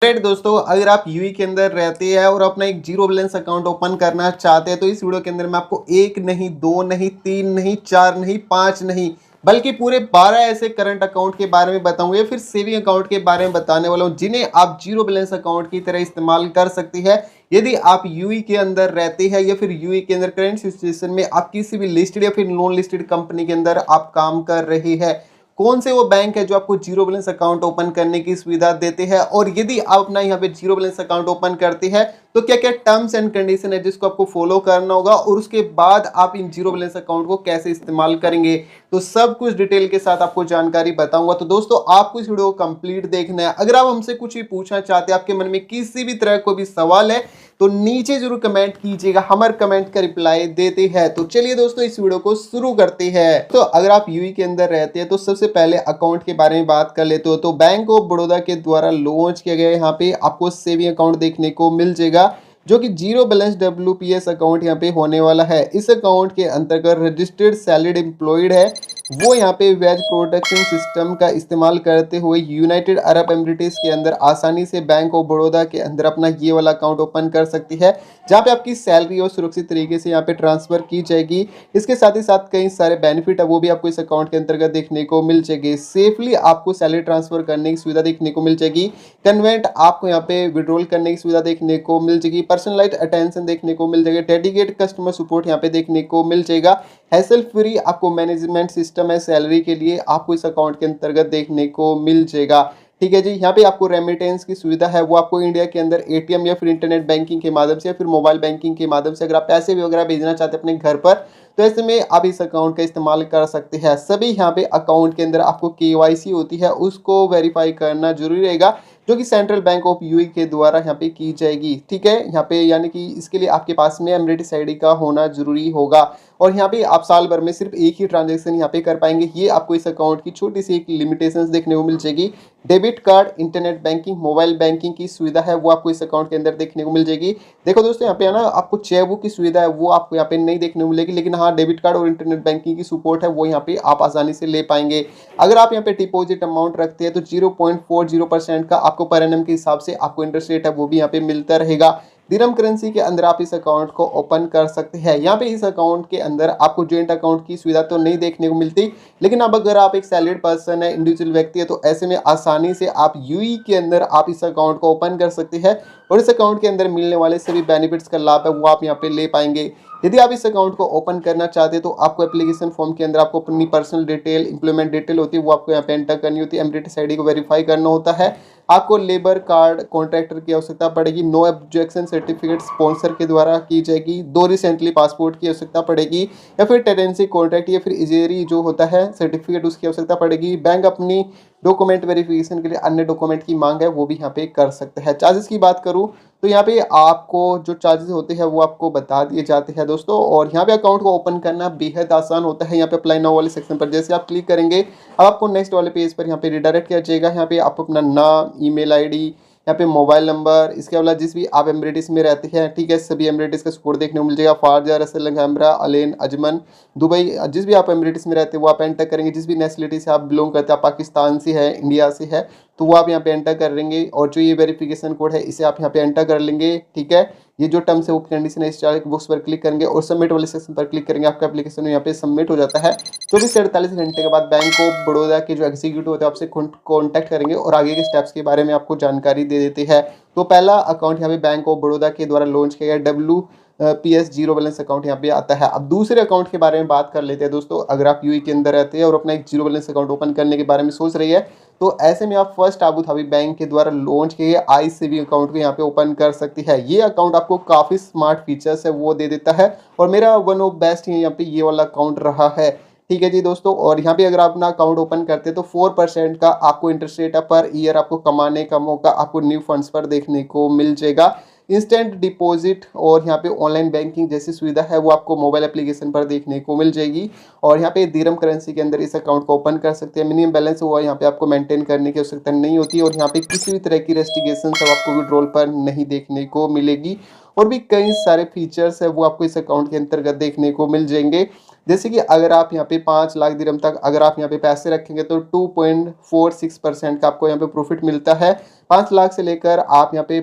Great दोस्तों, अगर आप यूएई के अंदर रहते हैं और अपना एक जीरो बैलेंस अकाउंट ओपन करना चाहते हैं तो इस वीडियो के अंदर मैं आपको एक नहीं, दो नहीं, तीन नहीं, चार नहीं, पांच नहीं बल्कि पूरे 12 ऐसे करंट अकाउंट के बारे में बताऊंगा या फिर सेविंग अकाउंट के बारे में बताने वाला हूं जिन्हें आप जीरो बैलेंस अकाउंट की तरह इस्तेमाल कर सकती है यदि आप यूएई के अंदर रहते हैं या फिर यूएई के अंदर करंट सिचुएशन में आप किसी भी लिस्टेड या फिर नॉन लिस्टेड कंपनी के अंदर आप काम कर रहे हैं। कौन से वो बैंक है जो आपको जीरो बैलेंस अकाउंट ओपन करने की सुविधा देते हैं और यदि आप अपना यहाँ पे जीरो बैलेंस अकाउंट ओपन करते हैं तो क्या क्या टर्म्स एंड कंडीशन है जिसको आपको फॉलो करना होगा और उसके बाद आप इन जीरो बैलेंस अकाउंट को कैसे इस्तेमाल करेंगे, तो सब कुछ डिटेल के साथ आपको जानकारी बताऊंगा। तो दोस्तों आपको इस वीडियो को कंप्लीट देखना है। अगर आप हमसे कुछ भी पूछना चाहते हैं, आपके मन में किसी भी तरह को भी सवाल है तो नीचे जरूर कमेंट कीजिएगा, हमारे कमेंट का रिप्लाई देते हैं। तो चलिए दोस्तों इस वीडियो को शुरू करते हैं। तो अगर आप यूएई के अंदर रहते हैं तो सबसे पहले अकाउंट के बारे में बात कर लेते हो तो बैंक ऑफ बड़ौदा के द्वारा लॉन्च किया गया यहाँ पे आपको सेविंग अकाउंट देखने को मिल जाएगा जो कि जीरो बैलेंस डब्ल्यूपीएस अकाउंट यहाँ पे होने वाला है। इस अकाउंट के अंतर्गत रजिस्टर्ड सैलरीड एम्प्लॉयड है वो यहाँ पे वेज प्रोटेक्शन सिस्टम का इस्तेमाल करते हुए यूनाइटेड अरब एमिरेट्स के अंदर आसानी से बैंक ऑफ बड़ौदा के अंदर अपना ये वाला अकाउंट ओपन कर सकती है जहाँ पे आपकी सैलरी और सुरक्षित तरीके से यहाँ पे ट्रांसफर की जाएगी। इसके साथ ही साथ कई सारे बेनिफिट है वो भी आपको इस अकाउंट के अंतर्गत देखने को मिल जाएगी। सेफली आपको सैलरी ट्रांसफर करने की सुविधा देखने को मिल जाएगी। कन्वेंट आपको यहाँ पे विड्रॉल करने की सुविधा देखने को मिल जाएगी। पर्सनलाइज अटेंशन देखने को मिल जाएगा। डेडिकेट कस्टमर सपोर्ट यहाँ पे देखने को मिल जाएगा। हैसल फ्री आपको मैनेजमेंट सिस्टम है सैलरी के लिए आपको इस अकाउंट के अंतर्गत देखने को मिल जाएगा। ठीक है जी, यहाँ पे आपको रेमिटेंस की सुविधा है वो आपको इंडिया के अंदर एटीएम या फिर इंटरनेट बैंकिंग के माध्यम से या फिर मोबाइल बैंकिंग के माध्यम से अगर आप पैसे भी वगैरह भेजना चाहते हैं अपने घर पर तो ऐसे में आप इस अकाउंट का इस्तेमाल कर सकते हैं। सभी यहाँ पे अकाउंट के अंदर आपको केवाईसी होती है उसको वेरीफाई करना जरूरी रहेगा जो कि सेंट्रल बैंक ऑफ यूएई के द्वारा यहाँ पे की जाएगी। ठीक है, यहाँ पे यानी कि इसके लिए आपके पास में एमिरेट्स आईडी का होना जरूरी होगा और यहाँ पे आप साल भर में सिर्फ एक ही ट्रांजैक्शन यहाँ पे कर पाएंगे। ये आपको इस अकाउंट की छोटी सी एक लिमिटेशंस देखने को मिल जाएगी। Debit card, internet banking, mobile banking की सुविधा है वो आपको इस अकाउंट के अंदर देखने को मिल जाएगी। देखो दोस्तों यहाँ पे है ना आपको चेकबुक की सुविधा है वो आपको यहाँ पे नहीं देखने को मिलेगी, लेकिन हाँ डेबिट कार्ड और इंटरनेट बैंकिंग की सपोर्ट है वो यहाँ पे आप आसानी से ले पाएंगे। अगर आप यहाँ पे डिपॉजिट अमाउंट रखते हैं तो 0.40% का आपको पर एनम के हिसाब से आपको इंटरेस्ट रेट है वो भी यहाँ पे मिलता रहेगा। दिरहम करेंसी के अंदर आप इस अकाउंट को ओपन कर सकते हैं। यहाँ पे इस अकाउंट के अंदर आपको जॉइंट अकाउंट की सुविधा तो नहीं देखने को मिलती, लेकिन अब अगर आप एक सैलरीड पर्सन है, इंडिविजुअल व्यक्ति है, तो ऐसे में आसानी से आप यूएई के अंदर आप इस अकाउंट को ओपन कर सकते हैं और इस अकाउंट के अंदर मिलने वाले सभी बेनिफिट्स का लाभ है वो आप यहाँ पे ले पाएंगे। यदि आप इस अकाउंट को ओपन करना चाहते हैं तो आपको एप्लीकेशन फॉर्म के अंदर आपको अपनी पर्सनल डिटेल, इंप्लॉयमेंट डिटेल होती है वो आपको यहाँ पे एंटर करनी होती है। एमिरेट्स आईडी को वेरीफाई करना होता है। आपको लेबर कार्ड, कॉन्ट्रैक्टर की आवश्यकता पड़ेगी। नो ऑब्जेक्शन सर्टिफिकेट स्पॉन्सर के द्वारा की जाएगी। 2 रिसेंटली पासपोर्ट की आवश्यकता पड़ेगी या फिर टेनेंसी कॉन्ट्रैक्ट या फिर इजेरी जो होता है सर्टिफिकेट उसकी आवश्यकता पड़ेगी। बैंक अपनी डॉक्यूमेंट वेरिफिकेशन के लिए अन्य डॉक्यूमेंट की मांग है वो भी यहाँ पे कर सकते हैं। चार्जेस की बात करूँ तो यहाँ पे आपको जो चार्जेस होते हैं वो आपको बता दिए जाते हैं दोस्तों। और यहाँ पे अकाउंट को ओपन करना बेहद आसान होता है। यहाँ पे अप्लाई नाउ वाले सेक्शन पर जैसे आप क्लिक करेंगे अब आपको नेक्स्ट वाले पेज पर यहाँ पे रिडायरेक्ट किया जाएगा। यहाँ पे आप अपना नाम, ईमेल आईडी, यहाँ पे मोबाइल नंबर, इसके अलावा जिस भी आप एमिरेट्स में रहते हैं, ठीक है, सभी एमिरेट्स का स्कोर देखने को मिल जाएगा। फारजा, रसल, हैमरा, अलेन, अजमन, दुबई, जिस भी आप एमिरेट्स में रहते हैं वो आप एंटर करेंगे। जिस भी नेशनलिटी से आप बिलोंग करते हैं, आप पाकिस्तान से है, इंडिया से है, तो वो आप यहाँ पे एंटर कर लेंगे और जो ये वेरिफिकेशन कोड है इसे आप यहाँ पे एंटर कर लेंगे। ठीक है, ये जो टर्म्स है वो कंडीशन है इस चेक बॉक्स पर क्लिक करेंगे और सबमिट वाले सेक्शन पर क्लिक करेंगे। आपका एप्लीकेशन यहाँ पे सबमिट हो जाता है। 24 से 48 घंटे के बाद बैंक ऑफ बड़ौदा के जो एग्जीक्यूटिव होते हैं आपसे कॉन्टैक्ट करेंगे और आगे के स्टेप्स के बारे में आपको जानकारी दे देते हैं। तो पहला अकाउंट यहाँ पे बैंक ऑफ बड़ौदा के द्वारा लॉन्च किया गया WPS जीरो बैलेंस अकाउंट यहाँ पे आता है। अब दूसरे अकाउंट के बारे में बात कर लेते हैं दोस्तों। अगर आप यूएई के अंदर रहते हैं और अपना एक जीरो बैलेंस अकाउंट ओपन करने के बारे में सोच रही है तो ऐसे में आप फर्स्ट आबू धाबी बैंक के द्वारा लॉन्च किए गए आई सेविंग अकाउंट को यहाँ पे ओपन कर सकती है। ये अकाउंट आपको काफ़ी स्मार्ट फीचर्स है वो दे देता है और मेरा वन ऑफ बेस्ट यहाँ पे ये वाला अकाउंट रहा है। ठीक है जी दोस्तों, और यहाँ पे अगर आप अपना अकाउंट ओपन करते हैं तो 4% का आपको इंटरेस्ट रेट पर ईयर आपको कमाने का मौका आपको न्यू फंड्स पर देखने को मिल जाएगा। इंस्टेंट डिपॉजिट और यहाँ पे ऑनलाइन बैंकिंग जैसी सुविधा है वो आपको मोबाइल एप्लीकेशन पर देखने को मिल जाएगी और यहाँ पे दिरहम करेंसी के अंदर इस अकाउंट को ओपन कर सकते हैं। मिनिमम बैलेंस हुआ यहाँ पे आपको मेंटेन करने की आवश्यकता नहीं होती और यहाँ पे किसी भी तरह की रेस्ट्रिक्शन सब आपको विड्रॉल पर नहीं देखने को मिलेगी और भी कई सारे फीचर्स है वो आपको इस अकाउंट के अंतर्गत देखने को मिल जाएंगे। जैसे कि अगर आप यहाँ पे 5 लाख दिरहम तक अगर आप यहाँ पे पैसे रखेंगे तो 2.46% का आपको यहाँ पे प्रॉफिट मिलता है। 5 लाख से लेकर आप यहाँ पे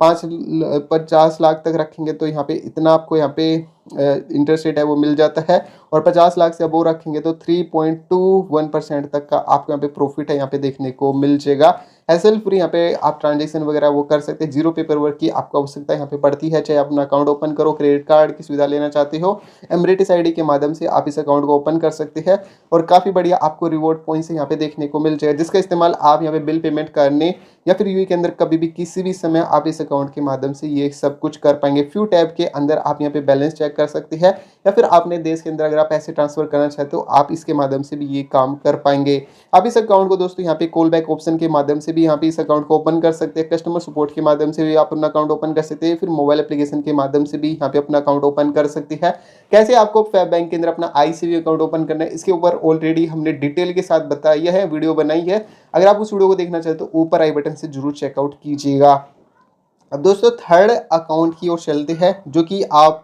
50 लाख तक रखेंगे तो यहाँ पे इतना आपको यहाँ पे इंटरेस्ट रेट है वो मिल जाता है। और 50 लाख से अब वो रखेंगे तो 3.21% तक का आपको यहाँ पे प्रॉफिट है यहाँ पे देखने को मिल जाएगा। हैसल फ्री यहाँ पे आप ट्रांजेक्शन वगैरह वो कर सकते हैं, जीरो पेपर वर्क की आपको आवश्यकता यहाँ पे पड़ती है। चाहे अपना अकाउंट ओपन करो, क्रेडिट कार्ड की सुविधा लेना चाहते हो, एमरेटिस आईडी के माध्यम से आप इस अकाउंट को ओपन कर सकते हैं और काफ़ी बढ़िया आपको रिवॉर्ड पॉइंट्स यहाँ पे देखने को मिल जाएगा, जिसका इस्तेमाल आप यहाँ पे बिल पेमेंट करने या फिर यूएई के अंदर कभी भी किसी भी समय आप इस अकाउंट के माध्यम से ये सब कुछ कर पाएंगे। फ्यू टैब के अंदर आप यहाँ पे बैलेंस चेक कर सकते हैं या फिर अपने देश के अंदर अगर आप पैसे ट्रांसफर करना चाहते हो आप इसके माध्यम से भी ये काम कर पाएंगे। आप इस अकाउंट को दोस्तों यहाँ पे कॉल बैक ऑप्शन के माध्यम से भी यहाँ पे इस अकाउंट को ओपन कर सकते हैं, कस्टमर सपोर्ट के माध्यम से भी आप अपना अकाउंट ओपन कर सकते हैं, फिर मोबाइल एप्लीकेशन के माध्यम से भी यहाँ पे अपना अकाउंट ओपन कर सकते हैं। कैसे आपको फैब बैंक के अंदर अपना आईसीबी अकाउंट ओपन करना है इसके ऊपर ऑलरेडी हमने डिटेल के साथ बताया है, वीडियो बनाई है। अगर आप उस वीडियो को देखना चाहते हो ऊपर आई बटन से जरूर चेकआउट कीजिएगा। अब दोस्तों थर्ड अकाउंट की ओर चलते हैं जो कि आप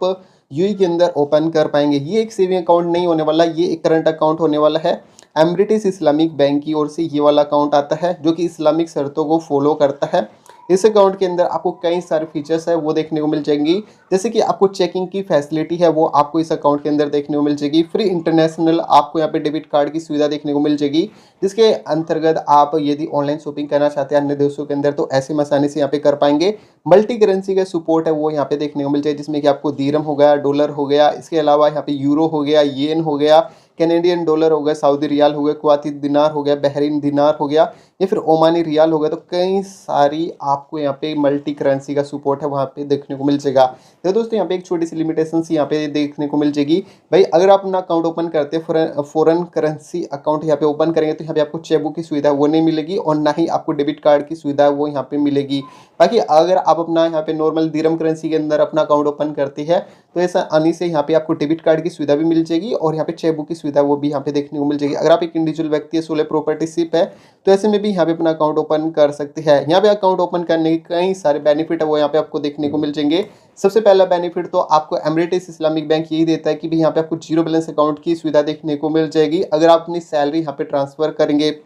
यूएई के अंदर ओपन कर पाएंगे। ये एक सेविंग अकाउंट नहीं होने वाला, ये एक करंट अकाउंट होने वाला है। एमरेटिस इस्लामिक बैंक की ओर से ये वाला अकाउंट आता है जो कि इस्लामिक शर्तों को फॉलो करता है। इस अकाउंट के अंदर आपको कई सारे फीचर्स है वो देखने को मिल जाएंगी, जैसे कि आपको चेकिंग की फैसिलिटी है वो आपको इस अकाउंट के अंदर देखने को मिल जाएगी। फ्री इंटरनेशनल आपको यहाँ पे डेबिट कार्ड की सुविधा देखने को मिल जाएगी, जिसके अंतर्गत आप यदि ऑनलाइन शॉपिंग करना चाहते हैं अन्य देशों के अंदर तो ऐसे में आसानी से यहाँ पे कर पाएंगे। मल्टी करेंसी का सपोर्ट है वो यहाँ पे देखने को मिल जाए, जिसमें कि आपको दीरम हो गया, डॉलर हो गया, इसके अलावा यहाँ पे यूरो हो गया, येन हो गया, कैनेडियन डॉलर हो गया, सऊदी रियाल हो गया, कुवैती दिनार हो गया, बहरीन दिनार हो गया या फिर ओमानी रियाल हो गया। तो कई सारी आपको यहाँ पे मल्टी करेंसी का सपोर्ट है वहाँ पे देखने को मिल जाएगा। तो दोस्तों यहाँ पे एक छोटी सी लिमिटेशन यहाँ पे देखने को मिल जाएगी। भाई अगर आप अपना अकाउंट ओपन करते हैं फॉरेन करेंसी अकाउंट यहाँ पे ओपन करेंगे तो यहाँ पे आपको चेकबुक की सुविधा वो नहीं मिलेगी और ना ही आपको डेबिट कार्ड की सुविधा वो यहाँ पे मिलेगी। बाकी अगर आप अपना यहाँ पे नॉर्मल दिरम करेंसी के अंदर अपना अकाउंट ओपन करते हैं तो ऐसा आने से यहाँ पे आपको डेबिट कार्ड की सुविधा भी मिल जाएगी और यहाँ पे चेकबुक की सुविधा वो भी यहाँ पे देखने को मिल जाएगी। अगर आप एक इंडिविजुअल व्यक्ति है, सोलो प्रॉपर्टीशिप है, तो ऐसे में भी यहाँ पे अपना अकाउंट ओपन कर सकते हैं। यहाँ पे अकाउंट ओपन करने के कई सारे बेनिफिट है वो यहाँ पे आपको देखने को मिल जाएंगे। सबसे पहला बेनिफिट तो आपको एमरेटिस इस्लामिक बैंक यही देता है कि भी यहाँ पे आपको जीरो बैलेंस अकाउंट की सुविधा देखने को मिल जाएगी। अगर आप अपनी सैलरी यहाँ पे ट्रांसफर करेंगे,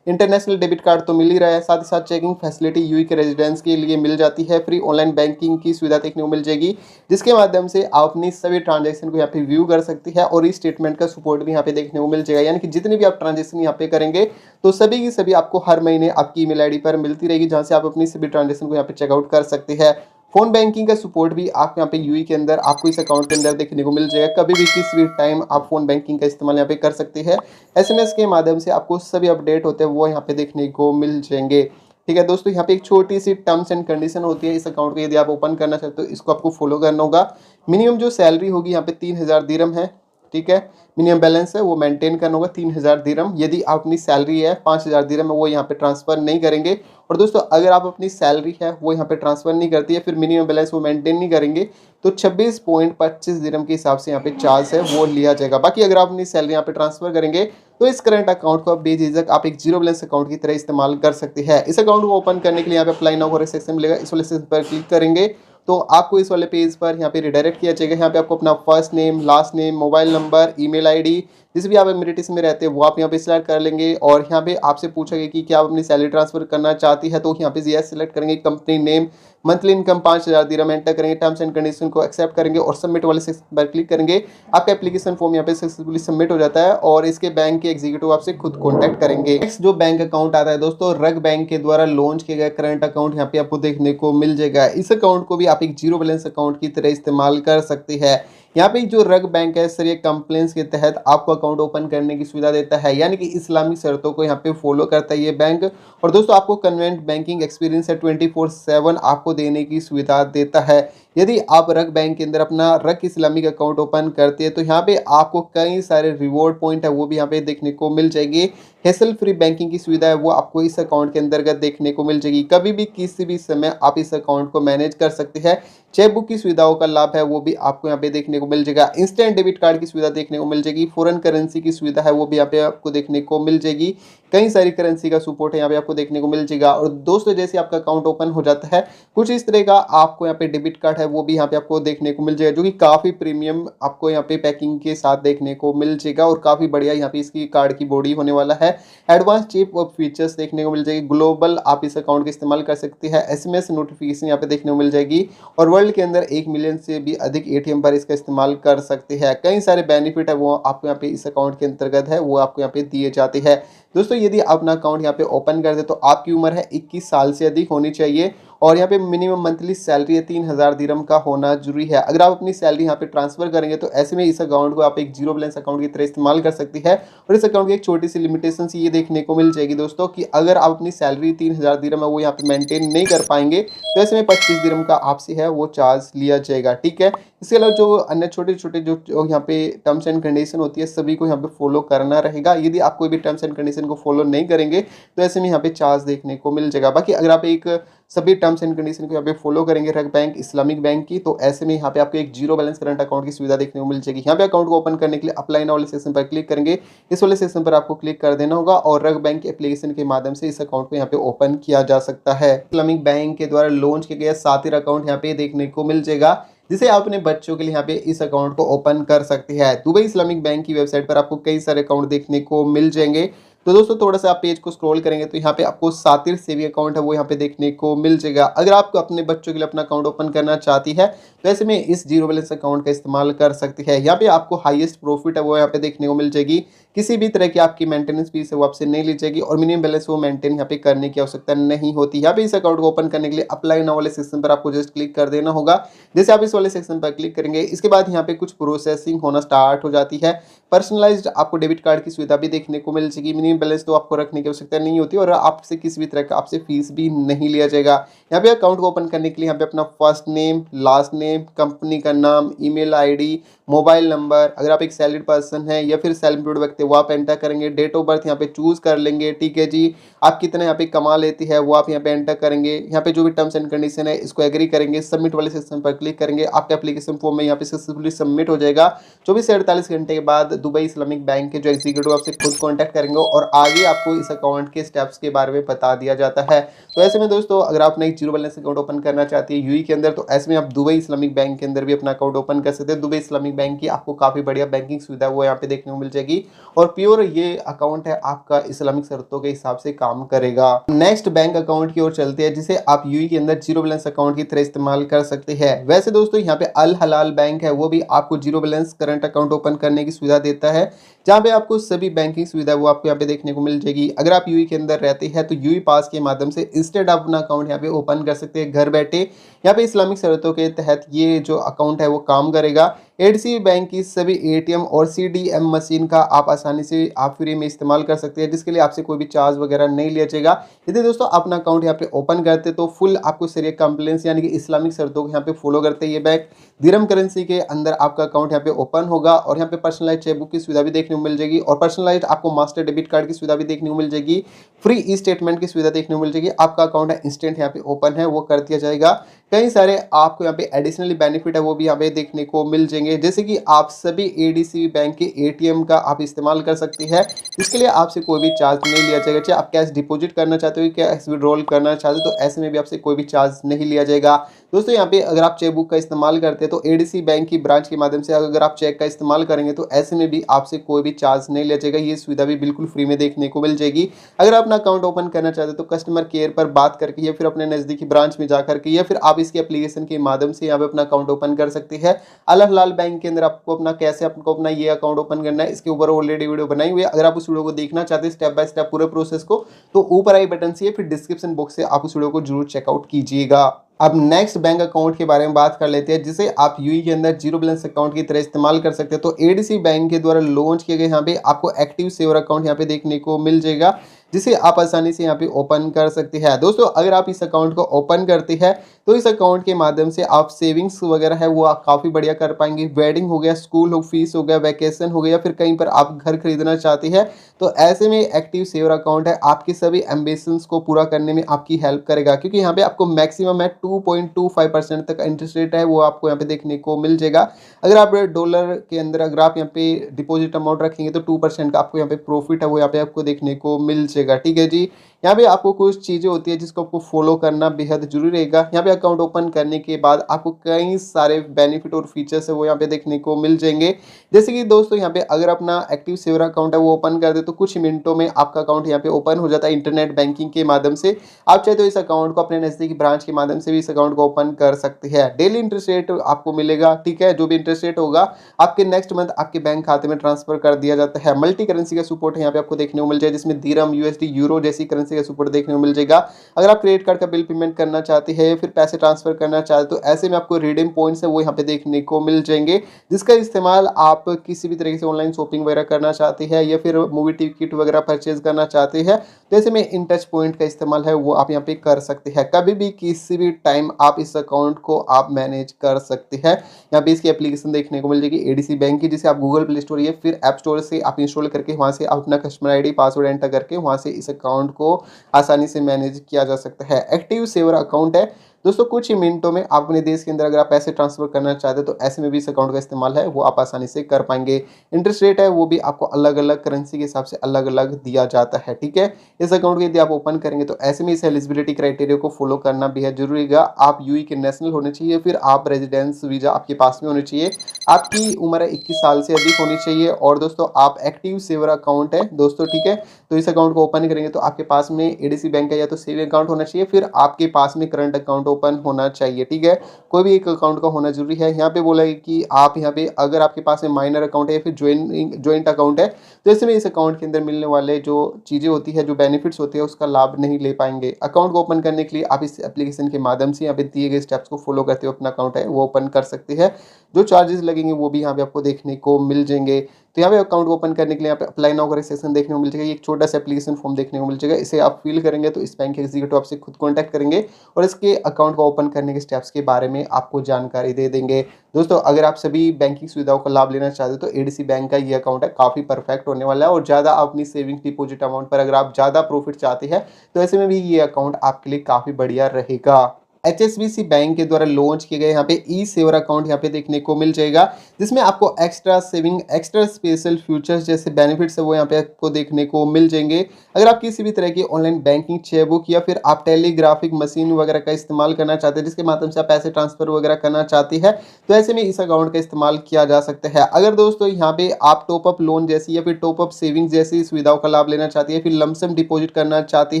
इंटरनेशनल डेबिट कार्ड तो मिल ही रहा है, साथ ही साथ चेकिंग फैसिलिटी यूएई के रेजिडेंट्स के लिए मिल जाती है। फ्री ऑनलाइन बैंकिंग की सुविधा देखने को मिल जाएगी, जिसके माध्यम से आप अपनी सभी ट्रांजैक्शन को यहाँ पे व्यू कर सकती है और इस स्टेटमेंट का सपोर्ट भी यहाँ पे देखने को मिल जाएगा। यानी कि जितने भी आप ट्रांजैक्शन यहाँ पे करेंगे तो सभी की सभी आपको हर महीने आपकी ईमेल आईडी पर मिलती रहेगी, जहाँ से आप अपनी सभी ट्रांजैक्शन को यहाँ पे चेकआउट कर सकते हैं। फोन बैंकिंग का सपोर्ट भी आप यहाँ पे यूएई के अंदर आपको इस अकाउंट के अंदर देखने को मिल जाएगा। कभी भी किसी भी टाइम आप फोन बैंकिंग का इस्तेमाल यहाँ पे कर सकते हैं। एसएमएस के माध्यम से आपको सभी अपडेट होते हैं वो यहाँ पे देखने को मिल जाएंगे। ठीक है दोस्तों, यहाँ पे एक छोटी सी टर्म्स एंड कंडीशन होती है इस अकाउंट को यदि आप ओपन करना चाहते हो, इसको आपको फॉलो करना होगा। मिनिमम जो सैलरी होगी यहाँ पे 3000 दिरहम है। ठीक है, मिनिमम बैलेंस है वो मेंटेन करना होगा 3000 दिरहम। यदि आप अपनी सैलरी है 5000 दिरहम है वो यहाँ पे ट्रांसफर नहीं करेंगे। और दोस्तों अगर आप अपनी सैलरी है वो यहाँ पे ट्रांसफर नहीं करती है, फिर मिनिमम बैलेंस वो मेंटेन नहीं करेंगे तो 26.25 दिरहम के हिसाब से यहाँ पे चार्ज है वो लिया जाएगा। बाकी अगर आप अपनी सैलरी यहाँ पे ट्रांसफर करेंगे तो इस करंट अकाउंट को बेझिझक आप एक जीरो बैलेंस अकाउंट की तरह इस्तेमाल कर सकते हैं। इस अकाउंट को ओपन करने के लिए यहाँ पे अप्लाई नाउ फॉर सेक्शन मिलेगा, इस वाले सेक्शन पर क्लिक करेंगे तो आपको इस वाले पेज पर यहाँ पे रिडायरेक्ट किया जाएगा। यहाँ पे आपको अपना first name, last name, mobile number, email ID, जिस भी आप एमिरेटिस में रहते हैं वो आप यहाँ पे सिलेक्ट कर लेंगे। और यहाँ पे आपसे पूछा गया कि क्या आप अपनी सैलरी ट्रांसफर करना चाहती है, तो यहाँ पे यस सिलेक्ट करेंगे। कंपनी नेम, मंथली इनकम 5000 दिरहम एंटर करेंगे, टर्म्स एंड कंडीशन को एक्सेप्ट करेंगे और सबमिट वाले सेक्शन पर क्लिक करेंगे। आपका एप्लीकेशन फॉर्म यहाँ पे सक्सेसफुली सबमिट हो जाता है और इसके बैंक के एग्जीक्यूटिव आपसे खुद कॉन्टैक्ट करेंगे। नेक्स्ट जो बैंक अकाउंट आता है दोस्तों, रग बैंक के द्वारा लॉन्च किया गया करंट अकाउंट यहाँ पे आपको देखने को मिल जाएगा। इस अकाउंट को भी आप एक जीरो बैलेंस अकाउंट की तरह इस्तेमाल कर सकते हैं। यहाँ पे जो रग बैंक है सर, ये कंप्लेंट्स के तहत आपको अकाउंट ओपन करने की सुविधा देता है, यानी कि इस्लामिक शर्तों को यहाँ पे फॉलो करता है ये बैंक। और दोस्तों आपको कन्वेंट बैंकिंग एक्सपीरियंस है 24/7 आपको देने की सुविधा देता है। यदि आप रग बैंक के अंदर अपना रग इस्लामिक अकाउंट ओपन करते हैं तो यहाँ पे आपको कई सारे रिवॉर्ड पॉइंट है वो भी यहाँ पे देखने को मिल जाएंगे। हेसल फ्री बैंकिंग की सुविधा है वो आपको इस अकाउंट के अंतर्गत देखने को मिल जाएगी। कभी भी किसी भी समय आप इस अकाउंट को मैनेज कर सकते हैं। चेक बुक की सुविधाओं का लाभ है वो भी आपको यहाँ पे देखने को मिल जाएगा। इंस्टेंट डेबिट कार्ड की सुविधा देखने को मिल जाएगी। फॉरेन करेंसी की सुविधा है वो भी यहाँ पे आपको देखने को मिल जाएगी। कई सारी करेंसी का सपोर्ट है यहाँ पे आपको देखने को मिल जाएगा। और दोस्तों जैसे आपका अकाउंट ओपन हो जाता है कुछ इस तरह का आपको यहाँ पे डेबिट कार्ड है वो भी यहाँ पे आपको देखने को मिल जाएगा, जो कि काफ़ी प्रीमियम आपको यहाँ पे पैकिंग के साथ देखने को मिल जाएगा और काफ़ी बढ़िया यहाँ पे इसकी कार्ड की बॉडी होने वाला है। एडवांस चिप और फीचर्स देखने को मिल जाएगी। ग्लोबल आप इस अकाउंट का इस्तेमाल कर सकते हैं। एसएमएस नोटिफिकेशन यहाँ पे देखने को मिल जाएगी और वर्ल्ड के अंदर 1 मिलियन से भी अधिक एटीएम पर इसका इस्तेमाल कर सकते हैं। कई सारे बेनिफिट है वो आपको यहाँ पे इस अकाउंट के अंतर्गत है वो आपको यहाँ पे दिए जाते हैं। दोस्तों यदि आप अपना अकाउंट यहाँ पे ओपन कर दे तो आपकी उम्र है 21 साल से अधिक होनी चाहिए और यहाँ पे मिनिमम मंथली सैलरी है 3000 दिरहम का होना जरूरी है। अगर आप अपनी सैलरी यहाँ पे ट्रांसफर करेंगे तो ऐसे में इस अकाउंट को आप एक जीरो बैलेंस अकाउंट की तरह इस्तेमाल कर सकती है। और इस अकाउंट की एक छोटी सी लिमिटेशन ये देखने को मिल जाएगी दोस्तों कि अगर आप अपनी सैलरी 3000 दिरहम है वो यहाँ पे मेंटेन नहीं कर पाएंगे तो ऐसे में 25 दिरहम का आपसे है वो चार्ज लिया जाएगा। ठीक है, इसके अलावा जो अन्य छोटे छोटे जो यहाँ पे टर्म्स एंड कंडीशन होती है सभी को यहाँ पे फॉलो करना रहेगा। यदि आप कोई भी टर्म्स एंड कंडीशन को फॉलो नहीं करेंगे तो ऐसे में यहाँ पे चार्ज देखने को मिल जाएगा। बाकी अगर आप एक सभी टर्म्स एंड कंडीशन को यहाँ पे फॉलो करेंगे रग बैंक इस्लामिक बैंक की तो ऐसे में यहाँ पे आपको एक जीरो बैलेंस करंट अकाउंट की सुविधा देखने को मिल जाएगी। यहाँ पे अकाउंट को ओपन करने के लिए अप्लाई नाउ वाले सेक्शन पर क्लिक करेंगे। इस वाले सेक्शन पर आपको क्लिक कर देना होगा और रग बैंक एप्लीकेशन के माध्यम से इस अकाउंट को यहाँ पे ओपन किया जा सकता है। इस्लामिक बैंक के द्वारा लॉन्च किया गया सातिर अकाउंट यहाँ पे देखने को मिल जाएगा जिसे आप अपने बच्चों के लिए यहाँ पे इस अकाउंट को ओपन कर सकते हैं। दुबई इस्लामिक बैंक की वेबसाइट पर आपको कई सारे अकाउंट देखने को मिल जाएंगे। तो दोस्तों थोड़ा सा आप पेज को स्क्रॉल करेंगे तो यहाँ पे आपको सातिर सेविंग अकाउंट है वो यहाँ पे देखने को मिल जाएगा। अगर आप अपने बच्चों के लिए अपना अकाउंट ओपन करना चाहती है तो ऐसे में इस जीरो बैलेंस अकाउंट का इस्तेमाल कर सकती है। यहाँ पे आपको हाईएस्ट प्रॉफिट है वो यहाँ पे देखने को मिल जाएगी। किसी भी तरह की आपकी मेंटेनेंस फीस है वो आपसे नहीं ली जाएगी और मिनिमम बैलेंस वो मेंटेन यहाँ पे करने की आवश्यकता नहीं होती। यहाँ पे इस अकाउंट को ओपन करने के लिए अप्लाई नाउ वाले सेक्शन पर आपको जस्ट क्लिक कर देना होगा। जैसे आप इस वाले सेक्शन पर क्लिक करेंगे इसके बाद यहाँ पे कुछ प्रोसेसिंग होना स्टार्ट हो जाती है। पर्सनलाइज्ड आपको डेबिट कार्ड की सुविधा भी देखने को मिल जाएगी। मिनिमम बैलेंस तो आपको रखने की आवश्यकता नहीं होती और आपसे किसी भी तरह का आपसे फीस भी नहीं लिया जाएगा। यहाँ पे अकाउंट को ओपन करने के लिए यहाँ पे अपना first name, last name, company का नाम, ईमेल आईडी, मोबाइल नंबर, अगर आप एक सैलरीड पर्सन है या फिर सेल्फ एम्प्लॉयड व्यक्ति वो आप एंटर करेंगे। डेट ऑफ बर्थ यहाँ पे चूज कर लेंगे। ठीक है जी, आप कितना यहाँ पे कमा लेती है वो आप यहाँ पे एंटर करेंगे। यहाँ पे जो भी टर्म्स एंड कंडीशन है इसको एग्री करेंगे। सबमिट वाले सेक्शन पर क्लिक करेंगे। आपका एप्लीकेशन फॉर्म में यहाँ पे सक्सेसफुली सबमिट हो जाएगा। 24 से 48 घंटे के बाद दुबई इस्लामिक बैंक के जो एग्जीक्यूटिव आपसे खुद कॉन्टैक्ट करेंगे और आगे आपको इस अकाउंट के स्टेप्स के बारे में बता दिया जाता है। तो ऐसे में दोस्तों अगर आप एक जीरो बैलेंस अकाउंट ओपन करना चाहती है यूएई के अंदर तो ऐसे में आप दुबई इस्लामिक बैंक के अंदर भी अपना अकाउंट ओपन कर सकते हैं। दुबई इस्लामिक बैंक की आपको काफी बढ़िया बैंकिंग सुविधा वो यहाँ पे देखने को मिल जाएगी और प्योर ये अकाउंट है आपका इस्लामिक शर्तों के हिसाब से काम करेगा। नेक्स्ट बैंक अकाउंट की ओर चलते हैं जिसे आप यूएई के अंदर जीरो बैलेंस अकाउंट की तरह इस्तेमाल कर सकते हैं। वैसे दोस्तों यहाँ पे अल हलाल बैंक है वो भी आपको zero balance current account open करने की सुविधा देता है जहाँ पे आपको सभी बैंकिंग सुविधा वो आपको यहाँ पे देखने को मिल जाएगी। अगर आप यूएई के अंदर रहते हैं तो यूएई पास के माध्यम से इंस्टेंट आप अपना अकाउंट यहाँ पे ओपन कर सकते हैं घर बैठे। यहाँ पे इस्लामिक शर्तों के तहत ये जो अकाउंट है वो काम करेगा। एडीसी बैंक की सभी एटीएम और सीडीएम मशीन का आप आसानी से आप फ्री में इस्तेमाल कर सकते हैं जिसके लिए आपसे कोई भी चार्ज वगैरह नहीं लिया जाएगा। यदि दोस्तों अपना अकाउंट यहाँ पे ओपन करते तो फुल आपको शरिया कंप्लेंस यानी कि इस्लामिक शर्तों को यहाँ पे फॉलो करते ये बैंक दिरहम करेंसी के अंदर आपका अकाउंट यहाँ पे ओपन होगा और यहाँ पे पर्सनलाइज चेकबुक की सुविधा भी देखने को मिल जाएगी और पर्सनलाइज आपको मास्टर डेबिट कार्ड की सुविधा भी देखने को मिल जाएगी। फ्री ई स्टेटमेंट की सुविधा देखने को मिल जाएगी। आपका अकाउंट है इंस्टेंट यहाँ पे ओपन है वो कर दिया जाएगा। कई सारे आपको यहाँ पे एडिशनली बेनिफिट है वो भी यहाँ पे देखने को मिल जाएंगे जैसे कि आप सभी एडीसी बैंक के एटीएम का आप इस्तेमाल कर सकते हैं। इसके लिए आपसे कोई भी चार्ज नहीं लिया जाएगा। चाहे आप कैश डिपॉजिट करना चाहते हो कैश विड्रॉल करना चाहते हो तो ऐसे में भी आपसे कोई भी चार्ज नहीं लिया जाएगा। दोस्तों यहाँ पे अगर आप चेकबुक का इस्तेमाल करते हैं तो एडीसी बैंक की ब्रांच के माध्यम से अगर आप चेक का इस्तेमाल करेंगे तो ऐसे में भी आपसे कोई भी चार्ज नहीं लिया जाएगा। ये सुविधा भी बिल्कुल फ्री में देखने को मिल जाएगी। अगर आप अपना अकाउंट ओपन करना चाहते हो तो कस्टमर केयर पर बात करके या फिर अपने नजदीकी ब्रांच में जाकर के या फिर आप इसके एप्लीकेशन के माध्यम से यहाँ पे अपना अकाउंट ओपन कर सकते हैं। अल हलाल बैंक के अंदर आपको अपना कैसे आपको अपना ये अकाउंट ओपन करना है इसके ऊपर ऑलरेडी वीडियो बनाई हुई है। अगर आप उस वीडियो को देखना चाहते हैं स्टेप बाय स्टेप पूरे प्रोसेस को तो ऊपर आई बटन से फिर डिस्क्रिप्शन बॉक्स से आप उस वीडियो को जरूर चेकआउट कीजिएगा। अब नेक्स्ट बैंक अकाउंट के बारे में बात कर लेते हैं जिसे आप यूएई के अंदर जीरो बैलेंस अकाउंट की तरह इस्तेमाल कर सकते हैं। तो एडीसी बैंक के द्वारा लॉन्च किए गए यहाँ पे आपको एक्टिव सेवर अकाउंट यहाँ पे देखने को मिल जाएगा जिसे आप आसानी से यहाँ पे ओपन कर सकते हैं। दोस्तों अगर आप इस अकाउंट को ओपन करते हैं तो इस अकाउंट के माध्यम से आप सेविंग्स वगैरह है वो आप काफ़ी बढ़िया कर पाएंगे। वेडिंग हो गया, स्कूल हो फीस हो गया, वैकेशन हो गया, या फिर कहीं पर आप घर खरीदना चाहते हैं तो ऐसे में एक्टिव सेवर अकाउंट है आपके सभी एम्बिशंस को पूरा करने में आपकी हेल्प करेगा, क्योंकि यहाँ पे आपको मैक्सिमम है 2.25% तक इंटरेस्ट रेट है वो आपको यहाँ पे देखने को मिल जाएगा। अगर आप डॉलर के अंदर अगर आप यहाँ पे डिपॉजिट अमाउंट रखेंगे तो 2% का आपको यहाँ पे प्रॉफिट है वो यहाँ पे आपको देखने को मिल जाएगा। ठीक है जी, यहाँ पे आपको कुछ चीज़ें होती है जिसको आपको फॉलो करना बेहद जरूरी रहेगा। यहाँ पे अकाउंट ओपन करने के बाद आपको कई सारे बेनिफिट और फीचर्स है वो यहाँ पे देखने को मिल जाएंगे। जैसे कि दोस्तों यहाँ पे अगर अपना एक्टिव सेवर अकाउंट है वो ओपन कर दे तो कुछ मिनटों में आपका अकाउंट यहाँ पे ओपन हो जाता है इंटरनेट बैंकिंग के माध्यम से। आप चाहे तो इस अकाउंट को अपने नजदीकी ब्रांच के माध्यम से भी इस अकाउंट को ओपन कर सकते हैं। डेली इंटरेस्ट रेट आपको मिलेगा। ठीक है, जो भी इंटरेस्ट रेट होगा आपके नेक्स्ट मंथ आपके बैंक खाते में ट्रांसफर कर दिया जाता है। मल्टी करेंसी का सपोर्ट यहाँ पे आपको देखने को मिल जाए, जिसमें दिरहम, यूएसडी, यूरो जैसी करेंसी का सपोर्ट देखने को मिल जाएगा। अगर आप क्रेडिट कार्ड का बिल पेमेंट करना चाहते हैं या फिर पैसे ट्रांसफर करना चाहते तो ऐसे में आपको रिडीम पॉइंट्स है वो यहाँ पे देखने को मिल जाएंगे, जिसका इस्तेमाल आप किसी भी तरीके से ऑनलाइन शॉपिंग वगैरह करना चाहते हैं या फिर मूवी टिकट वगैरह परचेज करना चाहते हैं तो ऐसे में इन टच पॉइंट का इस्तेमाल है वो आप यहाँ पे कर सकते हैं। कभी भी किसी भी टाइम आप इस अकाउंट को आप मैनेज कर सकते हैं। यहाँ पे इसकी एप्लीकेशन देखने को मिल जाएगी एडीसी बैंक की, जिसे आप गूगल प्ले स्टोर या फिर ऐप स्टोर से आप इंस्टॉल करके वहाँ से आप अपना कस्टमर आईडी पासवर्ड एंटर करके वहाँ से इस अकाउंट को आसानी से मैनेज किया जा सकता है। एक्टिव सेवर अकाउंट है दोस्तों, कुछ ही मिनटों में आप अपने देश के अंदर अगर आप पैसे ट्रांसफर करना चाहते हैं तो ऐसे में भी इस अकाउंट का इस्तेमाल है वो आप आसानी से कर पाएंगे। इंटरेस्ट रेट है वो भी आपको अलग अलग करेंसी के हिसाब से अलग अलग दिया जाता है। ठीक है, इस अकाउंट को यदि आप ओपन करेंगे तो ऐसे में इस एलिजिबिलिटी क्राइटेरिया को फॉलो करना बेहद जरूरी है। आप यूई के नेशनल होने चाहिए, फिर आप रेजिडेंस वीजा आपके पास में होनी चाहिए, आपकी उम्र 21 साल से अधिक होनी चाहिए और दोस्तों आप एक्टिव सेवर अकाउंट है दोस्तों। ठीक है, तो इस अकाउंट को ओपन करेंगे तो आपके पास में एडीसी बैंक का या तो सेविंग अकाउंट होना चाहिए, फिर आपके पास में करंट अकाउंट ओपन होना चाहिए। ठीक है, कोई भी एक अकाउंट का होना जरूरी है। यहाँ पे बोला है कि आप यहाँ पे अगर आपके पास में माइनर अकाउंट है या फिर ज्वाइंट अकाउंट है तो इसमें इस अकाउंट के अंदर मिलने वाले जो चीज़ें होती है, जो बेनिफिट्स होते हैं उसका लाभ नहीं ले पाएंगे। अकाउंट को ओपन करने के लिए आप इस एप्लीकेशन के माध्यम से यहाँ पे दिए गए स्टेप्स को फॉलो करते हुए अपना अकाउंट है वो ओपन कर सकते हैं। जो चार्जेस लगेंगे वो भी यहाँ पे आपको देखने को मिल जाएंगे। तो यहाँ पे अकाउंट ओपन करने के लिए यहाँ पे अप्लाई नाउ का सेक्शन देखने को मिल जाएगा। एक छोटा सा एप्लीकेशन फॉर्म देखने को मिल जाएगा, इसे आप फिल करेंगे तो इस बैंक के एग्जीक्यूटिव आपसे खुद कॉन्टैक्ट करेंगे और इसके अकाउंट को ओपन करने के स्टेप्स के बारे में आपको जानकारी दे देंगे। दोस्तों अगर आप सभी बैंकिंग सुविधाओं का लाभ लेना चाहते हो तो एडीसी बैंक का ये अकाउंट है काफ़ी परफेक्ट होने वाला है और ज़्यादा अपनी सेविंग डिपॉजिट अमाउंट पर अगर आप ज़्यादा प्रॉफिट चाहते हैं तो ऐसे में भी ये अकाउंट आपके लिए काफ़ी बढ़िया रहेगा। एचएसबीसी बैंक के द्वारा लॉन्च किए गए यहाँ पे ई सेवर अकाउंट यहाँ पे देखने को मिल जाएगा, जिसमें आपको extra saving, extra special futures जैसे बेनिफिट्स है वो यहाँ पे आपको देखने को मिल जाएंगे। अगर आप किसी भी तरह की ऑनलाइन बैंकिंग, चेकबुक या फिर आप टेलीग्राफिक मशीन वगैरह का इस्तेमाल करना चाहते हैं जिसके माध्यम से आप पैसे ट्रांसफर वगैरह करना चाहती है तो ऐसे में इस अकाउंट का इस्तेमाल किया जा सकता है। अगर दोस्तों यहाँ पे आप टॉपअप लोन जैसी या फिर टॉपअप सेविंग जैसी सुविधाओं का लाभ लेना चाहती है, फिर लमसम डिपॉजिट करना चाहती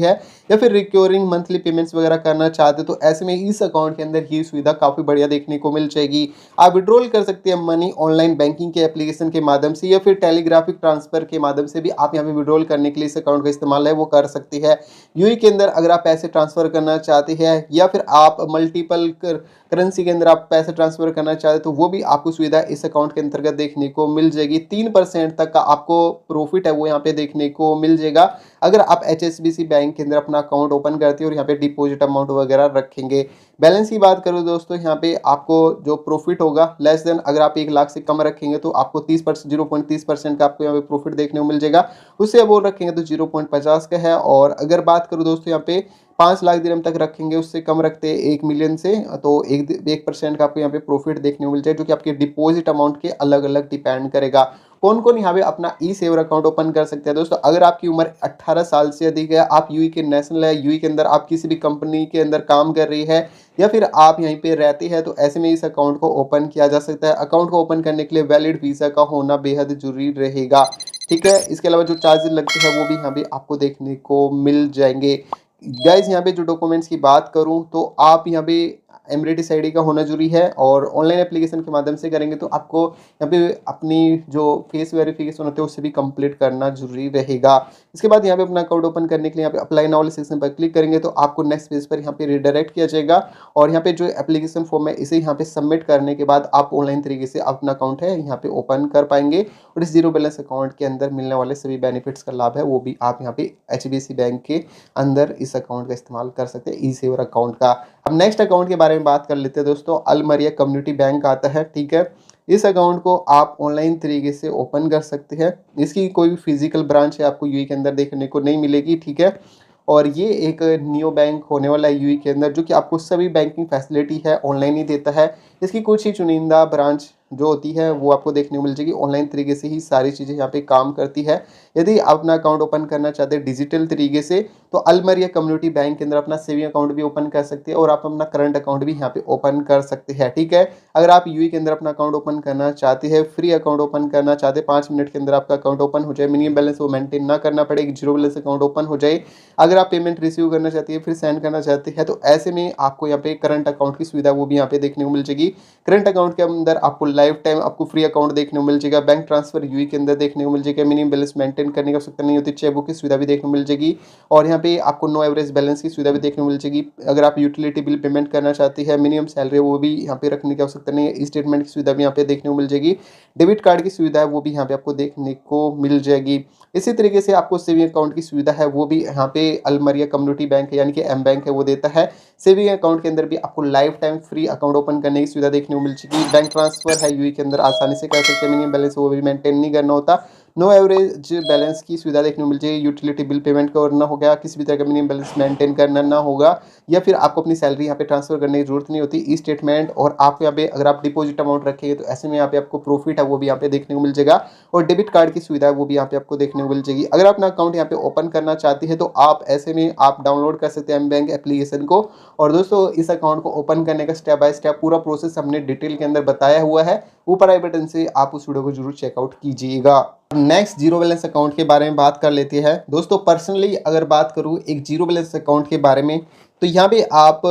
है या फिर रिक्योरिंग मंथली पेमेंट्स वगैरह करना चाहते तो ऐसे में इस अकाउंट के अंदर ये सुविधा काफी बढ़िया देखने को मिल जाएगी। आप विड्रॉल कर सकते हैं मनी ऑनलाइन बैंकिंग के एप्लीकेशन के माध्यम से या फिर टेलीग्राफिक ट्रांसफर के माध्यम से भी आप यहाँ पे विड्रॉल करने के लिए इस अकाउंट का इस्तेमाल है वो कर सकती है। यूएई के अंदर अगर आप पैसे ट्रांसफर करना चाहते हैं या फिर आप मल्टीपल करेंसी के अंदर आप पैसे ट्रांसफर करना चाहते तो वो भी आपको सुविधा इस अकाउंट के अंतर्गत देखने को मिल जाएगी। 3% तक का आपको प्रॉफिट है वो यहाँ पे देखने को मिल जाएगा अगर आप एचएसबीसी बैंक के अंदर अपना अकाउंट ओपन करते हैं और यहाँ पे डिपॉजिट अमाउंट वगैरह रखेंगे। बैलेंस की बात करूँ दोस्तों, यहाँ पे आपको जो प्रॉफिट होगा लेस देन, अगर आप 1 लाख से कम रखेंगे तो आपको 30% 0.30% का आपको यहाँ पे प्रॉफिट देखने को मिल जाएगा। उससे अब और रखेंगे तो 0.50 का है। और अगर बात करूँ दोस्तों यहाँ पे 5 लाख दिरहम तक रखेंगे, उससे कम रखते हैं 1 मिलियन से तो 1% का आपको यहाँ पे प्रॉफिट देखने को मिल जाए, जो कि आपके डिपॉजिट अमाउंट के अलग अलग डिपेंड करेगा। कौन कौन यहाँ पे अपना ई सेवर अकाउंट ओपन कर सकते हैं दोस्तों? अगर आपकी उम्र 18 साल से अधिक है, आप यूई के नेशनल है, यूई के अंदर आप किसी भी कंपनी के अंदर काम कर रही है या फिर आप यहीं पे रहते हैं तो ऐसे में इस अकाउंट को ओपन किया जा सकता है। अकाउंट को ओपन करने के लिए वैलिड वीज़ा का होना बेहद जरूरी रहेगा। ठीक है, इसके अलावा जो चार्जेस लगते हैं वो भी यहाँ पे आपको देखने को मिल जाएंगे। गाइज यहाँ पे जो डॉक्यूमेंट्स की बात करूँ तो आप यहाँ पे एमरेटिस आईडी का होना जरूरी है और ऑनलाइन एप्लीकेशन के माध्यम से करेंगे तो आपको यहाँ पे अपनी जो फेस वेरिफिकेशन होते हैं उसे भी कंप्लीट करना जरूरी रहेगा। इसके बाद यहाँ पे अपना अकाउंट ओपन करने के लिए यहाँ पे अप्लाई नाउ वाले सेक्शन पर क्लिक करेंगे तो आपको नेक्स्ट पेज पर यहाँ पे रिडायरेक्ट किया जाएगा और यहाँ पे जो एप्लीकेशन फॉर्म है इसे यहाँ पे सबमिट करने के बाद आप ऑनलाइन तरीके से अपना अकाउंट है यहाँ पे ओपन कर पाएंगे और इस जीरो बैलेंस अकाउंट के अंदर मिलने वाले सभी बेनिफिट्स का लाभ है वो भी आप यहाँ पे एचडीएफसी बैंक के अंदर इस अकाउंट का इस्तेमाल कर सकते हैं, ई सेवर अकाउंट का। अब नेक्स्ट अकाउंट के बारे में बात कर लेते हैं दोस्तों। अलमरिया कम्युनिटी बैंक आता है, ठीक है। इस अकाउंट को आप ऑनलाइन तरीके से ओपन कर सकते हैं। इसकी कोई भी फिजिकल ब्रांच है आपको यूएई के अंदर देखने को नहीं मिलेगी, ठीक है। और ये एक नियो बैंक होने वाला है यूएई के अंदर, जो कि आपको सभी बैंकिंग फैसिलिटी है ऑनलाइन ही देता है। इसकी कुछ ही चुनिंदा ब्रांच जो होती है वो आपको देखने को मिल जाएगी। ऑनलाइन तरीके से ही सारी चीज़ें यहाँ पे काम करती है। यदि आप अपना अकाउंट ओपन करना चाहते हैं डिजिटल तरीके से तो अलमरिया कम्युनिटी बैंक के अंदर अपना सेविंग अकाउंट भी ओपन कर सकते हैं और आप अपना करंट अकाउंट भी यहाँ पे ओपन कर सकते हैं, ठीक है। अगर आप यूएई के अंदर अपना अकाउंट ओपन करना चाहते हैं, फ्री अकाउंट ओपन करना चाहते हैं, 5 मिनट के अंदर आपका अकाउंट ओपन हो जाए, मिनिमम बैलेंस वो मेंटेन ना करना पड़े, एक जीरो बैलेंस अकाउंट ओपन हो जाए। अगर आप पेमेंट रिसीव करना चाहती है फिर सेंड करना चाहते हैं तो ऐसे में आपको यहाँ पे करंट अकाउंट की सुविधा वो भी यहाँ पे देखने को मिल जाएगी। करंट अकाउंट के अंदर आपको लाइफ टाइम आपको फ्री अकाउंट देखने को मिल जाएगा, बैंक ट्रांसफर यूएई के अंदर देखने को मिल जाएगा, मिनिमम बैलेंस मेंटेन करने की आवश्यकता नहीं होती, चेक बुक की सुविधा भी देखने को मिल जाएगी और यहाँ पे आपको नो एवरेज बैलेंस की सुविधा भी देखने को मिल जाएगी। अगर आप यूटिलिटी बिल पेमेंट करना चाहती है, मिनिमम सैलरी वो भी यहाँ पे रखने की आवश्यकता नहीं है, स्टेटमेंट की सुविधा भी यहाँ पे देखने को मिल जाएगी, डेबिट कार्ड की सुविधा है वो भी यहाँ पे आपको देखने को मिल जाएगी। इसी तरीके से आपको सेविंग अकाउंट की सुविधा है वो भी यहाँ पे अलमरिया कम्युनिटी बैंक है यानी कि एम बैंक है वो देता है। सेविंग अकाउंट के अंदर भी आपको life time free account open करने की सुविधा देखने को मिल जाएगी। बैंक ट्रांसफर है यूएई के अंदर आसानी से कर सकते हैं, मिनिमम बैलेंस वो भी मेंटेन नहीं करना होता, नो एवरेज बैलेंस की सुविधा देखने को मिल जाएगी। यूटिलिटी बिल पेमेंट करना हो गया, किसी भी तरह का मिनिमम बैलेंस मेंटेन करना ना होगा या फिर आपको अपनी सैलरी यहाँ पे ट्रांसफर करने की जरूरत नहीं होती, ई स्टेटमेंट। और आप यहाँ पे अगर आप डिपॉजिट अमाउंट रखेंगे तो ऐसे में यहाँ पे आपको प्रॉफिट है वो भी यहाँ पे देखने को मिल जाएगा और डेबिट कार्ड की सुविधा है वो भी यहाँ पे आपको देखने को मिल जाएगी। अगर अपना अकाउंट यहाँ पे ओपन करना चाहती है तो आप ऐसे में आप डाउनलोड कर सकते हैं एम बैंक एप्लीकेशन को। और दोस्तों इस अकाउंट को ओपन करने का स्टेप बाय स्टेप पूरा प्रोसेस हमने डिटेल के अंदर बताया हुआ है, ऊपर आई बटन से आप उस वीडियो को जरूर चेकआउट कीजिएगा। नेक्स्ट जीरो बैलेंस अकाउंट के बारे में बात कर लेते हैं दोस्तों। पर्सनली अगर बात करूँ एक जीरो बैलेंस अकाउंट के बारे में तो यहाँ पे आप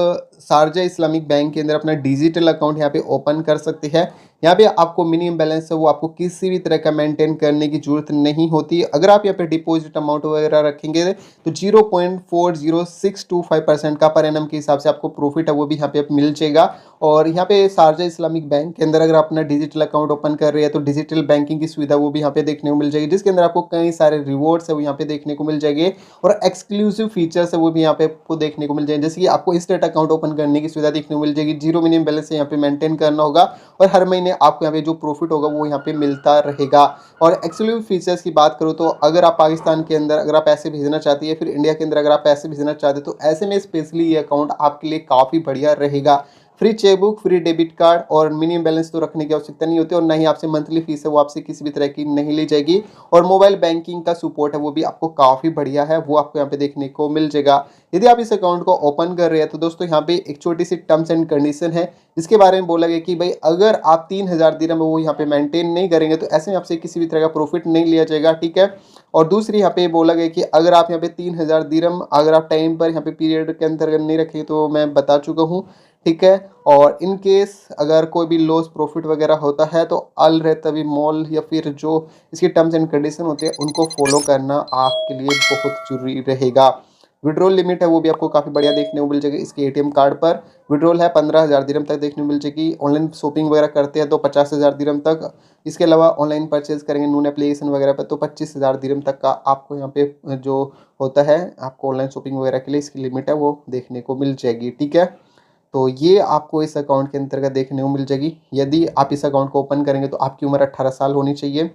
शारजा इस्लामिक बैंक के अंदर अपना डिजिटल अकाउंट यहाँ पे ओपन कर सकते हैं। यहाँ पे आपको मिनिमम बैलेंस है वो आपको किसी भी तरह का मेंटेन करने की जरूरत नहीं होती। अगर आप यहाँ पे डिपॉजिट अमाउंट वगैरह रखेंगे तो 0.40625% का पर एनम के हिसाब से आपको प्रॉफिट है वो भी यहाँ पे मिल जाएगा। और यहाँ पे शारजा इस्लामिक बैंक के अंदर अगर आप अपना डिजिटल अकाउंट ओपन कर रहे हैं तो डिजिटल बैंकिंग की सुविधा वो भी यहाँ पे देखने को मिल जाएगी, जिसके अंदर आपको कई सारे रिवॉर्ड्स है वो यहाँ पे देखने को मिल जाएंगे और एक्सक्लूसिव फीचर्स है वो भी यहाँ पे आपको देखने को मिल जाएंगे। जैसे कि आपको इंस्टेंट अकाउंट ओपन करने की सुविधा देखने को मिल जाएगी, जीरो मिनिमम बैलेंस यहाँ पे मेंटेन करना होगा और हर महीने आपको यहाँ पे जो प्रॉफिट होगा वो यहाँ पे मिलता रहेगा। और एक्सक्लूसिव फीचर्स की बात करूँ तो अगर आप पाकिस्तान के अंदर अगर आप पैसे भेजना चाहती है, फिर इंडिया के अंदर अगर आप पैसे भेजना चाहते हैं तो ऐसे में स्पेशली ये अकाउंट आपके लिए काफ़ी बढ़िया रहेगा। Free chequebook, free debit card और मिनिमम बैलेंस तो रखने की आवश्यकता नहीं होती और ना ही आपसे मंथली फीस है वो आपसे किसी भी तरह की नहीं ली जाएगी। और मोबाइल बैंकिंग का सपोर्ट है वो भी आपको काफ़ी बढ़िया है, वो आपको यहाँ पे देखने को मिल जाएगा। यदि आप इस अकाउंट को ओपन कर रहे हैं तो दोस्तों यहाँ पे एक छोटी सी टर्म्स एंड कंडीशन है जिसके बारे में बोला गया कि भाई अगर आप 3000 दिरहम वो यहाँ पे मेंटेन नहीं करेंगे तो ऐसे में आपसे किसी भी तरह का प्रॉफिट नहीं लिया जाएगा, ठीक है। और दूसरी यहाँ पे बोला गया कि अगर आप यहाँ पे 3000 दिरहम अगर आप टाइम पर यहाँ पे पीरियड के अंदर नहीं रखेंगे तो मैं बता चुका हूँ, ठीक है। और इन केस अगर कोई भी लॉस प्रॉफिट वगैरह होता है तो अल रहतवी मॉल या फिर जो इसकी टर्म्स एंड कंडीशन होते हैं उनको फॉलो करना आपके लिए बहुत जरूरी रहेगा। विड्रॉल लिमिट है वो भी आपको काफ़ी बढ़िया देखने को मिल जाएगी। इसके एटीएम कार्ड पर विड्रॉल है 15,000 दिरहम तक देखने को मिल जाएगी। ऑनलाइन शॉपिंग वगैरह करते हैं तो 50,000 दिरहम तक। इसके अलावा ऑनलाइन परचेज करेंगे नून एप्लीकेशन वगैरह पर तो 25,000 दिरहम तक का आपको यहाँ पे जो होता है आपको ऑनलाइन शॉपिंग वगैरह के लिए इसकी लिमिट है वो देखने को मिल जाएगी, ठीक है। तो ये आपको इस अकाउंट के अंतर्गत देखने को मिल जाएगी। यदि आप इस अकाउंट को ओपन करेंगे तो आपकी उम्र 18 साल होनी चाहिए,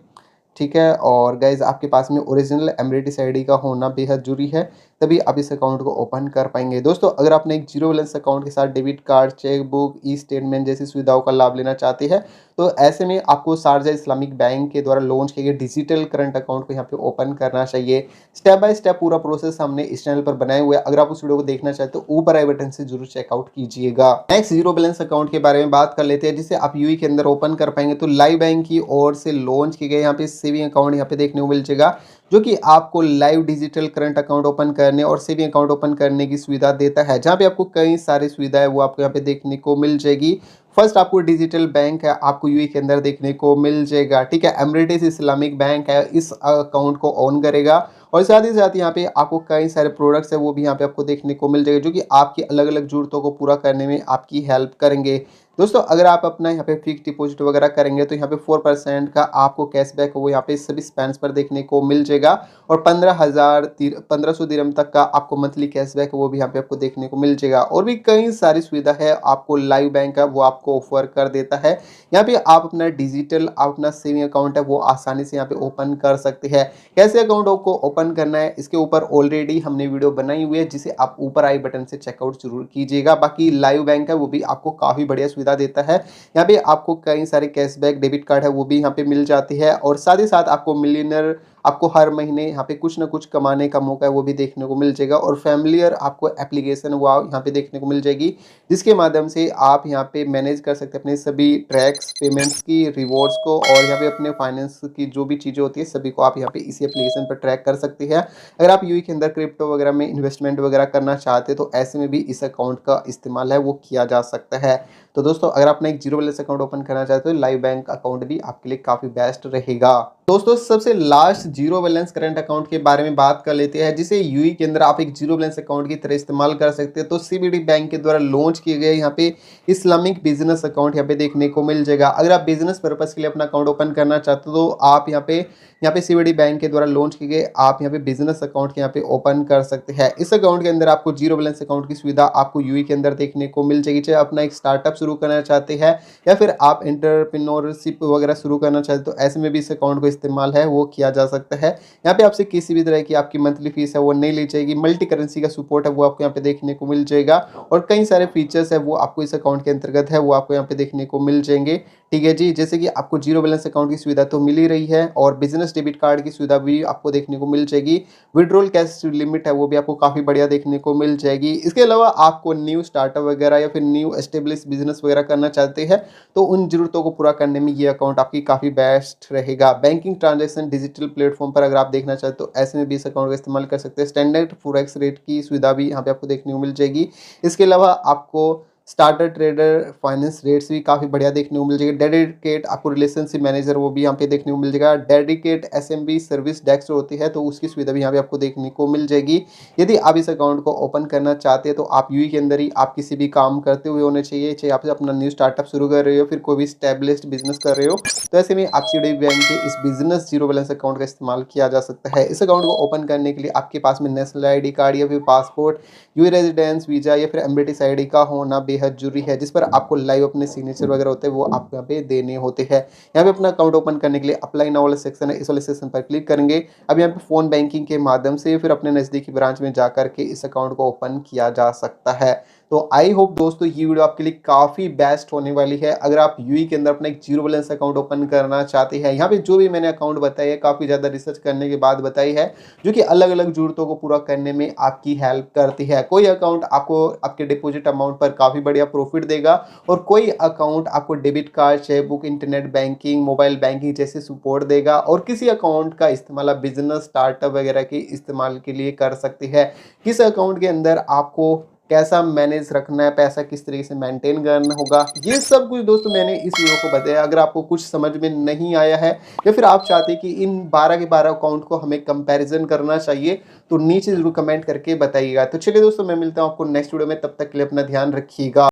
ठीक है। और गाइज आपके पास में ओरिजिनल एमरेटिस आईडी का होना बेहद जरूरी है, तभी आप इस अकाउंट को ओपन कर पाएंगे। दोस्तों अगर आपने एक जीरो बैलेंस अकाउंट के साथ debit card, cheque book, e statement जैसी सुविधाओं का लाभ लेना चाहते हैं तो ऐसे में आपको शारजा इस्लामिक बैंक के द्वारा लॉन्च किए गए डिजिटल करंट अकाउंट को यहाँ पे ओपन करना चाहिए। स्टेप बाय स्टेप पूरा प्रोसेस हमने इस चैनल पर बनाए हुए हैं, अगर आप उस वीडियो को देखना चाहते हो ऊपर आई बटन से जरूर चेकआउट कीजिएगा। नेक्स्ट जीरो बैलेंस अकाउंट के बारे में बात कर लेते हैं जिसे आप यूएई के अंदर ओपन कर पाएंगे। तो लाइव बैंक की ओर से लॉन्च किए गए यहाँ पे सेविंग अकाउंट यहाँ पे देखने को मिल जाएगा जो कि आपको live digital current account open करने और सेविंग अकाउंट ओपन करने की सुविधा देता है, जहाँ पे आपको कई सारी सुविधाएं वो आपको यहाँ पे देखने को मिल जाएगी। फर्स्ट आपको डिजिटल बैंक है आपको यूएई के अंदर देखने को मिल जाएगा, ठीक है। एमिरेट्स इस्लामिक बैंक है, इस अकाउंट को ऑन करेगा और साथ ही साथ यहाँ पे आपको कई सारे प्रोडक्ट्स है वो भी यहाँ पे आपको देखने को मिल जाएगा, जो कि आपकी अलग अलग जरूरतों को पूरा करने में आपकी हेल्प करेंगे। दोस्तों अगर आप अपना यहाँ पे फिक्स डिपॉजिट वगैरह करेंगे तो यहाँ पे 4% का आपको कैशबैक वो यहाँ पे सभी स्पेंड्स पर देखने को मिल जाएगा और 1500 दिरहम तक का आपको मंथली कैशबैक वो भी यहाँ पे आपको देखने को मिल जाएगा। और भी कई सारी सुविधा है आपको लाइव बैंक का वो आपको ऑफर कर देता है। यहाँ पे आप अपना डिजिटल आप अपना सेविंग अकाउंट है वो आसानी से यहाँ पे ओपन कर सकते हैं। कैसे अकाउंट को ओपन करना है इसके ऊपर ऑलरेडी हमने वीडियो बनाई हुई है, जिसे आप ऊपर आई बटन से चेकआउट जरूर कीजिएगा। बाकी लाइव बैंक है वो भी आपको काफी बढ़िया सुविधा देता है। यहाँ पे आपको कई सारे कैशबैक डेबिट कार्ड है वो भी यहाँ पे मिल जाती है और साथ ही साथ आपको मिलियनर आपको हर महीने यहाँ पे कुछ ना कुछ कमाने का मौका है वो भी देखने को मिल जाएगा और फैमिलियर आपको एप्लीकेशन वो यहाँ पे देखने को मिल जाएगी, जिसके माध्यम से आप यहाँ पे मैनेज कर सकते हैं अपने सभी ट्रैक्स पेमेंट्स की रिवॉर्ड्स को और यहाँ पे अपने फाइनेंस की जो भी चीज़ें होती है सभी को आप यहाँ पे इसी एप्लीकेशन पर ट्रैक कर सकते हैं। अगर आप यूई के अंदर क्रिप्टो वगैरह में इन्वेस्टमेंट वगैरह करना चाहते हैं तो ऐसे में भी इस अकाउंट का इस्तेमाल है वो किया जा सकता है। तो दोस्तों अगर आपने एक जीरो बैलेंस अकाउंट ओपन करना चाहते हो तो लाइव बैंक अकाउंट भी आपके लिए काफी बेस्ट रहेगा। दोस्तों सबसे last zero balance current account के बारे में बात कर लेते हैं, जिसे यूई के अंदर आप एक जीरो बैलेंस अकाउंट की तरह इस्तेमाल कर सकते हैं। तो सीबीडी बैंक के द्वारा लॉन्च किए गए यहाँ पे इस्लामिक बिजनेस अकाउंट यहाँ पे देखने को मिल जाएगा। अगर आप बिजनेस पर्पज के लिए अपना अकाउंट ओपन करना चाहते हो तो आप यहाँ पे सीबीडी बैंक के द्वारा लॉन्च किए गए आप यहाँ पे बिजनेस अकाउंट यहाँ पे ओपन कर सकते हैं। इस अकाउंट के अंदर आपको जीरो बैलेंस अकाउंट की सुविधा आपको यूई के अंदर देखने को मिल जाएगी। चाहे अपना एक स्टार्टअप शुरू करना चाहते हैं या फिर आप एंटरप्रेन्योरशिप वगैरह शुरू करना चाहते हो तो ऐसे में भी इस अकाउंट को इस्तेमाल है वो किया जा सकता है। यहाँ पे आपसे किसी भी तरह की आपकी मंथली फीस है वो नहीं ली जाएगी। मल्टी करेंसी का सपोर्ट है वो आपको यहाँ पे देखने को मिल जाएगा और कई सारे फीचर्स है वो आपको इस अकाउंट के अंतर्गत है वो आपको यहाँ पे देखने को मिल जाएंगे। ठीक है जी, जैसे कि आपको जीरो बैलेंस अकाउंट की सुविधा तो मिल ही रही है और बिजनेस डेबिट कार्ड की सुविधा भी आपको देखने को मिल जाएगी। विड्रॉल कैश लिमिट है वो भी आपको काफ़ी बढ़िया देखने को मिल जाएगी। इसके अलावा आपको न्यू स्टार्टअप वगैरह या फिर न्यू एस्टेब्लिश बिजनेस वगैरह करना चाहते हैं तो उन जरूरतों को पूरा करने में ये अकाउंट आपकी काफ़ी बेस्ट रहेगा। बैंकिंग ट्रांजैक्शन डिजिटल प्लेटफॉर्म पर अगर आप देखना चाहते हो तो ऐसे में भी इस अकाउंट का इस्तेमाल कर सकते हैं। स्टैंडर्ड फॉरेक्स रेट की सुविधा भी यहाँ पे आपको देखने को मिल जाएगी। इसके अलावा आपको स्टार्टर ट्रेडर फाइनेंस रेट्स भी काफ़ी बढ़िया देखने को मिल जाएगी। डेडिकेट आपको रिलेशनशिप मैनेजर वो भी यहाँ पे देखने को मिल जाएगा। डेडिकेट एसएमबी सर्विस डेस्क होती है तो उसकी सुविधा भी यहाँ पे आपको देखने को मिल जाएगी। यदि आप इस अकाउंट को ओपन करना चाहते हैं तो आप यूई के अंदर ही आप किसी भी काम करते हुए होने चाहिए, चाहे आप अपना न्यू स्टार्टअप शुरू कर रहे हो फिर कोई भी स्टैब्लिश्ड बिजनेस कर रहे हो तो ऐसे में आप सीडी बैंक के इस बिजनेस जीरो बैलेंस अकाउंट का इस्तेमाल किया जा सकता है। इस अकाउंट को ओपन करने के लिए आपके पास में नेशनल आईडी कार्ड या फिर पासपोर्ट, यूए रेजिडेंस वीजा या फिर एमबीटीएस आईडी का होना बेहद जरूरी है, जिस पर आपको लाइव अपने सिग्नेचर वगैरह होते हैं वो आप यहाँ पे देने होते हैं। यहाँ पे अपना अकाउंट ओपन करने के लिए अप्लाई नाउ वाला सेक्शन है, इस वाले सेक्शन पर क्लिक करेंगे। अब यहाँ पे फोन बैंकिंग के माध्यम से फिर अपने नजदीकी ब्रांच में जाकर के इस अकाउंट को ओपन किया जा सकता है। तो आई होप दोस्तों ये वीडियो आपके लिए काफ़ी बेस्ट होने वाली है। अगर आप यूई के अंदर अपना एक जीरो बैलेंस अकाउंट ओपन करना चाहते हैं, यहाँ पे जो भी मैंने अकाउंट बताई है काफ़ी ज़्यादा रिसर्च करने के बाद बताई है, जो कि अलग अलग जरूरतों को पूरा करने में आपकी हेल्प करती है। कोई अकाउंट आपको आपके डिपॉजिट अमाउंट पर काफ़ी बढ़िया प्रॉफिट देगा और कोई अकाउंट आपको debit card, cheque book, internet banking, mobile banking जैसे सपोर्ट देगा और किसी अकाउंट का इस्तेमाल आप बिजनेस स्टार्टअप वगैरह के इस्तेमाल के लिए कर सकते हैं। किस अकाउंट के अंदर आपको कैसा मैनेज रखना है, पैसा किस तरीके से मेंटेन करना होगा, ये सब कुछ दोस्तों मैंने इस वीडियो को बताया। अगर आपको कुछ समझ में नहीं आया है या फिर आप चाहते हैं कि इन 12 के 12 अकाउंट को हमें कंपैरिजन करना चाहिए तो नीचे जरूर कमेंट करके बताइएगा। तो चलिए दोस्तों मैं मिलता हूँ आपको नेक्स्ट वीडियो में, तब तक के लिए अपना ध्यान रखिएगा।